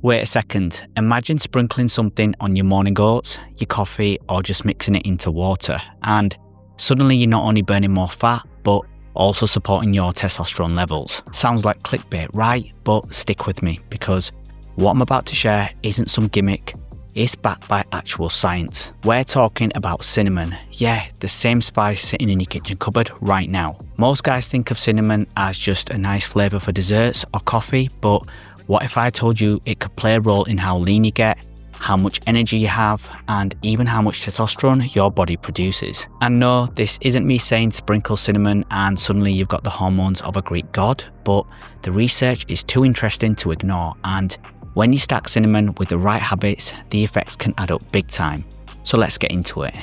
Wait a second, imagine sprinkling something on your morning oats, your coffee, or just mixing it into water, and suddenly you're not only burning more fat, but also supporting your testosterone levels. Sounds like clickbait, right? But stick with me, because what I'm about to share isn't some gimmick, it's backed by actual science. We're talking about cinnamon. Yeah, the same spice sitting in your kitchen cupboard right now. Most guys think of cinnamon as just a nice flavour for desserts or coffee, but what if I told you it could play a role in how lean you get, how much energy you have, and even how much testosterone your body produces? And no, this isn't me saying sprinkle cinnamon and suddenly you've got the hormones of a Greek god, but the research is too interesting to ignore, and when you stack cinnamon with the right habits, the effects can add up big time. So let's get into it.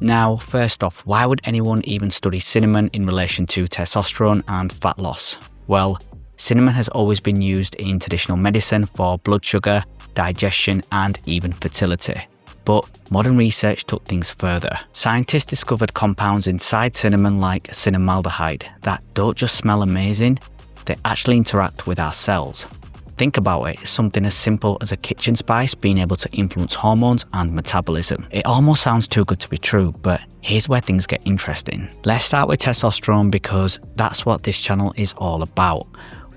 Now, first off, why would anyone even study cinnamon in relation to testosterone and fat loss? Well, cinnamon has always been used in traditional medicine for blood sugar, digestion, and even fertility. But modern research took things further. Scientists discovered compounds inside cinnamon like Cinnamaldehyde that don't just smell amazing, they actually interact with our cells. Think about it, something as simple as a kitchen spice being able to influence hormones and metabolism. It almost sounds too good to be true, but here's where things get interesting. Let's start with testosterone because that's what this channel is all about.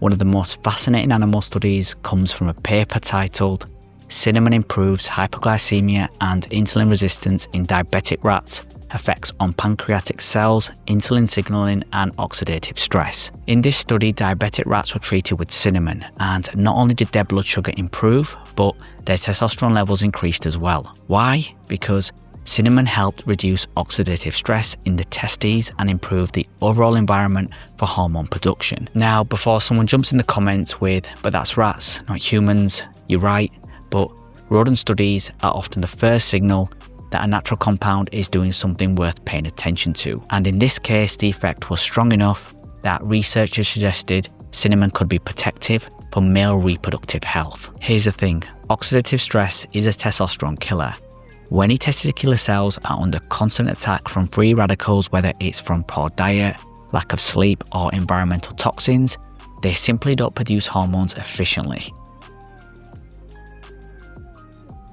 One of the most fascinating animal studies comes from a paper titled "Cinnamon Improves Hypoglycemia and Insulin Resistance in Diabetic Rats, Effects on Pancreatic Cells, Insulin Signaling and Oxidative Stress." In this study, diabetic rats were treated with cinnamon, and not only did their blood sugar improve, but their testosterone levels increased as well. Why? Because cinnamon helped reduce oxidative stress in the testes and improve the overall environment for hormone production. Now, before someone jumps in the comments with, "But that's rats, not humans," you're right, but rodent studies are often the first signal that a natural compound is doing something worth paying attention to. And in this case, the effect was strong enough that researchers suggested cinnamon could be protective for male reproductive health. Here's the thing, oxidative stress is a testosterone killer. When your testicular cells are under constant attack from free radicals, whether it's from poor diet, lack of sleep, or environmental toxins, they simply don't produce hormones efficiently.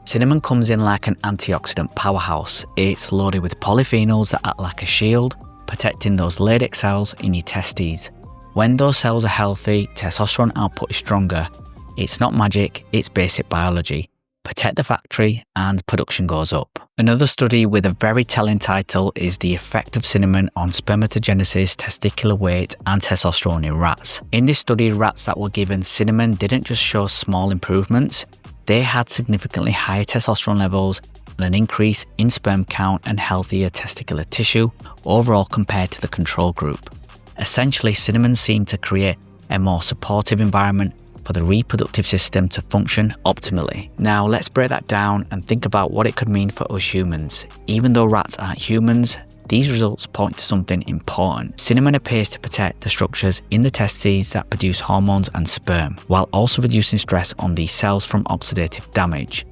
Cinnamon comes in like an antioxidant powerhouse. It's loaded with polyphenols that act like a shield, protecting those Leydig cells in your testes. When those cells are healthy, testosterone output is stronger. It's not magic, it's basic biology. Protect the factory and production goes up. Another study with a very telling title is the effect of cinnamon on spermatogenesis, testicular weight, and testosterone in rats. In this study, rats that were given cinnamon didn't just show small improvements, they had significantly higher testosterone levels and an increase in sperm count and healthier testicular tissue overall compared to the control group. Essentially, cinnamon seemed to create a more supportive environment for the reproductive system to function optimally. Now let's break that down and think about what it could mean for us humans. Even though rats aren't humans, these results point to something important. Cinnamon appears to protect the structures in the testes that produce hormones and sperm, while also reducing stress on these cells from oxidative damage.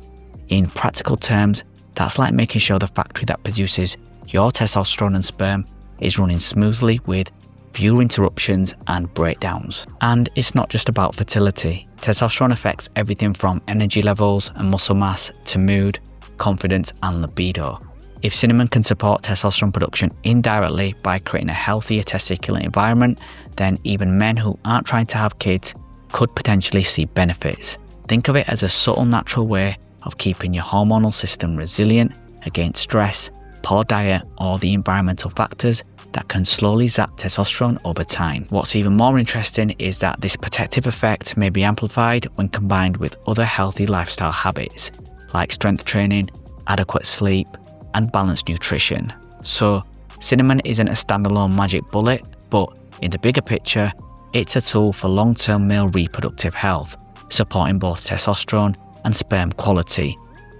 In practical terms, that's like making sure the factory that produces your testosterone and sperm is running smoothly with fewer interruptions and breakdowns. And it's not just about fertility. Testosterone affects everything from energy levels and muscle mass to mood, confidence, and libido. If cinnamon can support testosterone production indirectly by creating a healthier testicular environment, then even men who aren't trying to have kids could potentially see benefits. Think of it as a subtle natural way of keeping your hormonal system resilient against stress, poor diet, or the environmental factors that can slowly zap testosterone over time. What's even more interesting is that this protective effect may be amplified when combined with other healthy lifestyle habits like strength training, adequate sleep, and balanced nutrition. So cinnamon isn't a standalone magic bullet, but in the bigger picture, it's a tool for long-term male reproductive health, supporting both testosterone and sperm quality.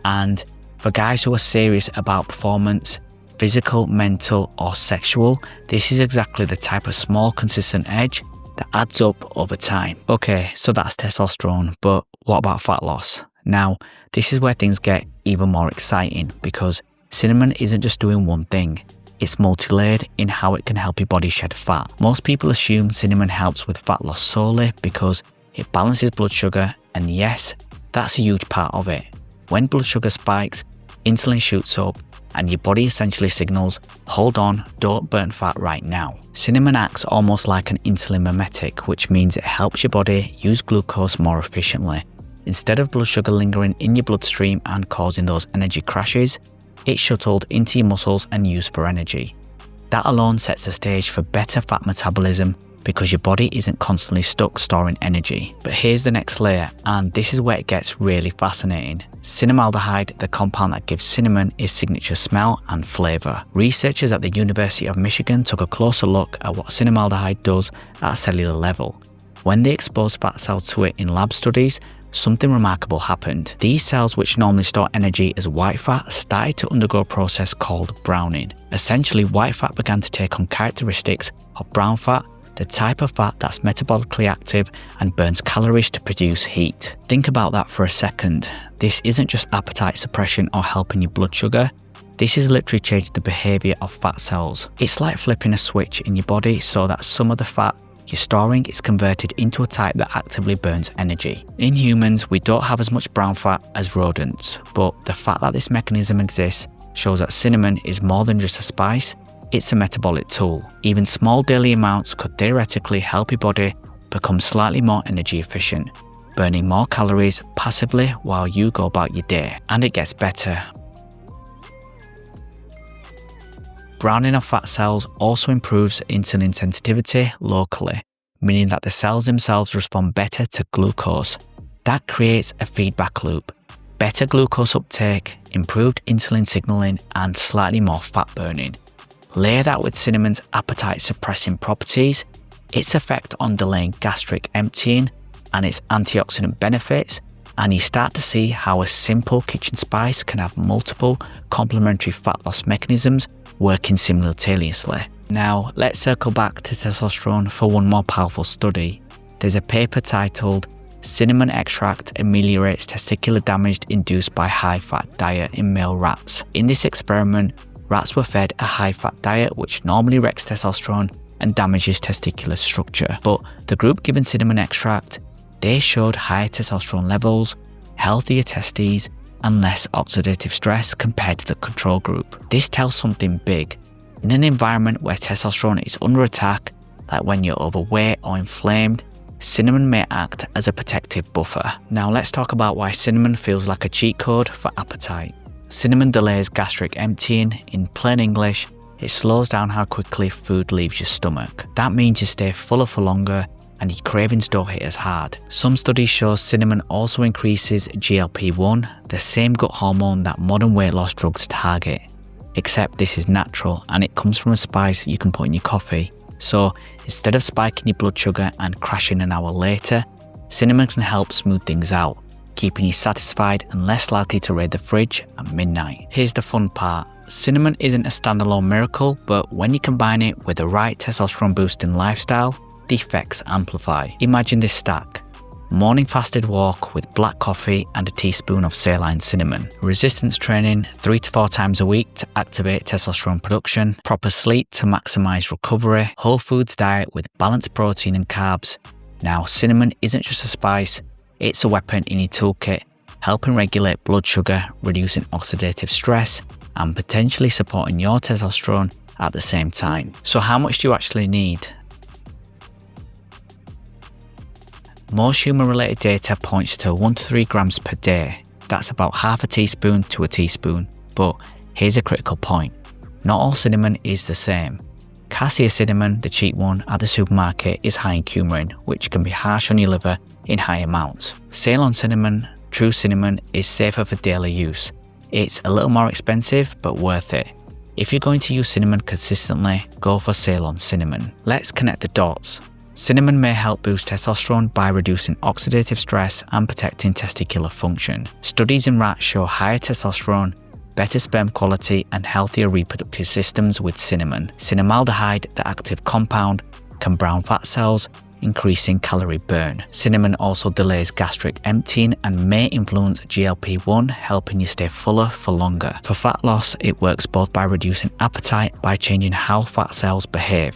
And for guys who are serious about performance, physical, mental, or sexual, this is exactly the type of small, consistent edge that adds up over time. Okay, so that's testosterone, but what about fat loss? Now, this is where things get even more exciting because cinnamon isn't just doing one thing. it's multi-layered in how it can help your body shed fat. Most people assume cinnamon helps with fat loss solely because it balances blood sugar, and yes, that's a huge part of it. When blood sugar spikes, insulin shoots up, and your body essentially signals, hold on, don't burn fat right now. Cinnamon acts almost like an insulin mimetic, which means it helps your body use glucose more efficiently. Instead of blood sugar lingering in your bloodstream and causing those energy crashes, it's shuttled into your muscles and used for energy. That alone sets the stage for better fat metabolism because your body isn't constantly stuck storing energy. But here's the next layer, and this is where it gets really fascinating. Cinnamaldehyde, the compound that gives cinnamon its signature smell and flavour. Researchers at the University of Michigan took a closer look at what cinnamaldehyde does at a cellular level. When they exposed fat cells to it in lab studies, something remarkable happened. These cells, which normally store energy as white fat, started to undergo a process called browning. Essentially, white fat began to take on characteristics of brown fat, the type of fat that's metabolically active and burns calories to produce heat. Think about that for a second. This isn't just appetite suppression or helping your blood sugar. This is literally changing the behaviour of fat cells. It's like flipping a switch in your body so that some of the fat you're storing is converted into a type that actively burns energy. In humans, we don't have as much brown fat as rodents, but the fact that this mechanism exists shows that cinnamon is more than just a spice. It's a metabolic tool. Even small daily amounts could theoretically help your body become slightly more energy efficient, burning more calories passively while you go about your day. And it gets better. Browning of fat cells also improves insulin sensitivity locally, meaning that the cells themselves respond better to glucose. That creates a feedback loop. Better glucose uptake, improved insulin signaling, and slightly more fat burning. Layer that with cinnamon's appetite suppressing properties, its effect on delaying gastric emptying, and its antioxidant benefits, and you start to see how a simple kitchen spice can have multiple complementary fat loss mechanisms working simultaneously. Now, let's circle back to testosterone for one more powerful study. There's a paper titled Cinnamon Extract Ameliorates Testicular Damage Induced by High-Fat Diet in Male Rats. In this experiment, rats were fed a high-fat diet which normally wrecks testosterone and damages testicular structure. But the group given cinnamon extract, they showed higher testosterone levels, healthier testes, and less oxidative stress compared to the control group. This tells something big. In an environment where testosterone is under attack, like when you're overweight or inflamed, cinnamon may act as a protective buffer. Now let's talk about why cinnamon feels like a cheat code for appetite. Cinnamon delays gastric emptying. In plain English, it slows down how quickly food leaves your stomach. That means you stay fuller for longer and your cravings don't hit as hard. Some studies show cinnamon also increases GLP-1, the same gut hormone that modern weight loss drugs target. Except this is natural and it comes from a spice you can put in your coffee. So instead of spiking your blood sugar and crashing an hour later, cinnamon can help smooth things out, keeping you satisfied and less likely to raid the fridge at midnight. Here's the fun part. Cinnamon isn't a standalone miracle, but when you combine it with the right testosterone boosting lifestyle, the effects amplify. Imagine this stack. Morning fasted walk with black coffee and a teaspoon of saline cinnamon. Resistance training 3 to 4 times a week to activate testosterone production. Proper sleep to maximize recovery. Whole foods diet with balanced protein and carbs. Now, cinnamon isn't just a spice, it's a weapon in your toolkit, helping regulate blood sugar, reducing oxidative stress, and potentially supporting your testosterone at the same time. So how much do you actually need? Most human-related data points to 1 to 3 grams per day. That's about half a teaspoon to a teaspoon. But here's a critical point. Not all cinnamon is the same. Cassia cinnamon, the cheap one at the supermarket, is high in coumarin, which can be harsh on your liver in high amounts. Ceylon cinnamon, true cinnamon, is safer for daily use. It's a little more expensive, but worth it. If you're going to use cinnamon consistently, go for Ceylon cinnamon. Let's connect the dots. Cinnamon may help boost testosterone by reducing oxidative stress and protecting testicular function. Studies in rats show higher testosterone, better sperm quality, and healthier reproductive systems with cinnamon. Cinnamaldehyde, the active compound, can brown fat cells, increasing calorie burn. Cinnamon also delays gastric emptying and may influence GLP-1, helping you stay fuller for longer. For fat loss, it works both by reducing appetite by changing how fat cells behave.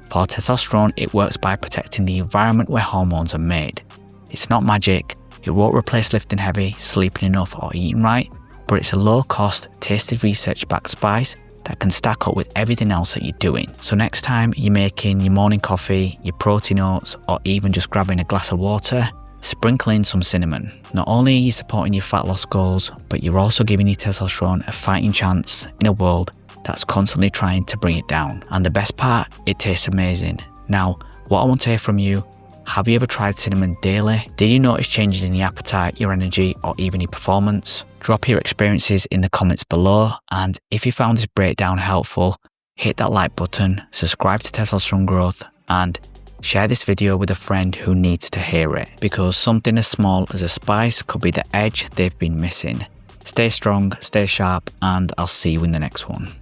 For testosterone, it works by protecting the environment where hormones are made. It's not magic, it won't replace lifting heavy, sleeping enough or eating right, but it's a low-cost, tasty research-backed spice that can stack up with everything else that you're doing. So next time you're making your morning coffee, your protein oats, or even just grabbing a glass of water, sprinkle in some cinnamon. Not only are you supporting your fat loss goals, but you're also giving your testosterone a fighting chance in a world that's constantly trying to bring it down. And the best part, it tastes amazing. Now, what I want to hear from you, have you ever tried cinnamon daily? Did you notice changes in your appetite, your energy, or even your performance? Drop your experiences in the comments below, and if you found this breakdown helpful, hit that like button, subscribe to Testosterone Growth, and share this video with a friend who needs to hear it, because something as small as a spice could be the edge they've been missing. Stay strong, stay sharp, and I'll see you in the next one.